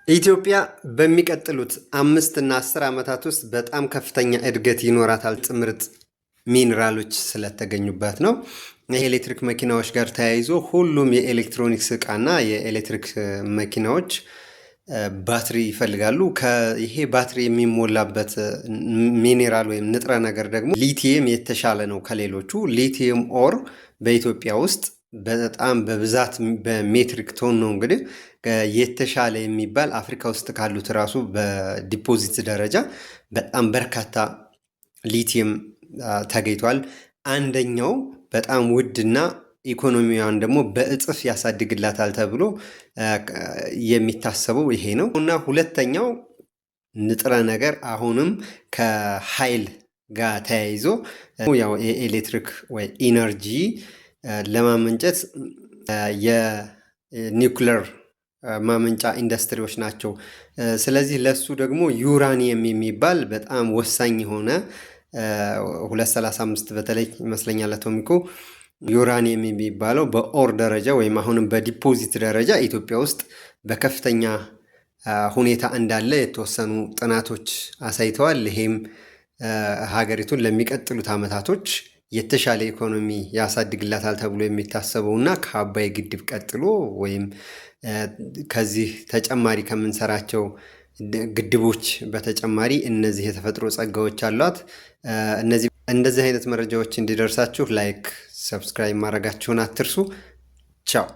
ኢትዮጵያ በሚቀጥሉት 5 እና 10 ዓመታት ውስጥ በጣም ከፍተኛ እድገት ይኖራታል ምርጥ ሚኒራሎች ስለተገኙበት ነው። የኤሌክትሪክ መኪናዎች ጋር ተያይዞ ሁሉም የኤሌክትሮኒክስ ዕቃና የኤሌክትሪክ መኪናዎች ባትሪ ይፈልጋሉ። ይሄ ባትሪ የሚሞላበት ሚኔራል ወይም ንጥረ ነገር ደግሞ ሊቲየም የተሻለ ነው ከሌሎቹ። ሊቲየም ኦር በኢትዮጵያ ውስጥ በጣም በብዛት በሜትሪክ ቶን ነው እንግዲህ የተሻለ የሚባል አፍሪካ ውስጥ ካሉት ራሱ በዲፖዚት ደረጃ በጣም በርካታ ሊቲየም ተገኝቷል። አንደኛው በጣም ውድና ኢኮኖሚዋን ደግሞ በእጥፍ ያሳድግላታል ተብሎ የሚታሰበው ይሄ ነው እና ሁለተኛው ንጥረ ነገር አሁንም ከኃይል ጋር ተያይዞ ያው የኤሌክትሪክ ወይ ኢነርጂ ለማመንጨት የኒውክለር ማመንጫ ኢንዱስትሪዎች ናቸው። ስለዚህ ለሱ ደግሞ ዩራኒየም የሚባል በጣም ወሳኝ የሆነ 235 በተለይ ይመስለኛል አቶሚኮ ዩራኒየም የሚባለው በኦር ደረጃ ወይም አሁንም በዲፖዚት ደረጃ ኢትዮጵያ ውስጥ በከፍተኛ ሁኔታ እንዳለ የተወሰኑ ጥናቶች አሳይተዋል። ይሄም ሀገሪቱን ለሚቀጥሉት ዓመታቶች የተሻለ ኢኮኖሚ ያሳድግላታል ተብሎ የሚታሰበው እና ከአባይ ግድብ ቀጥሎ ወይም ከዚህ ተጨማሪ ከምንሰራቸው ግድቦች በተጨማሪ እነዚህ የተፈጥሮ ጸጋዎች አሏት። እንደዚህ አይነት መረጃዎች እንዲደርሳችሁ ላይክ፣ ሰብስክራይብ ማድረጋችሁን አትርሱ። ቻው።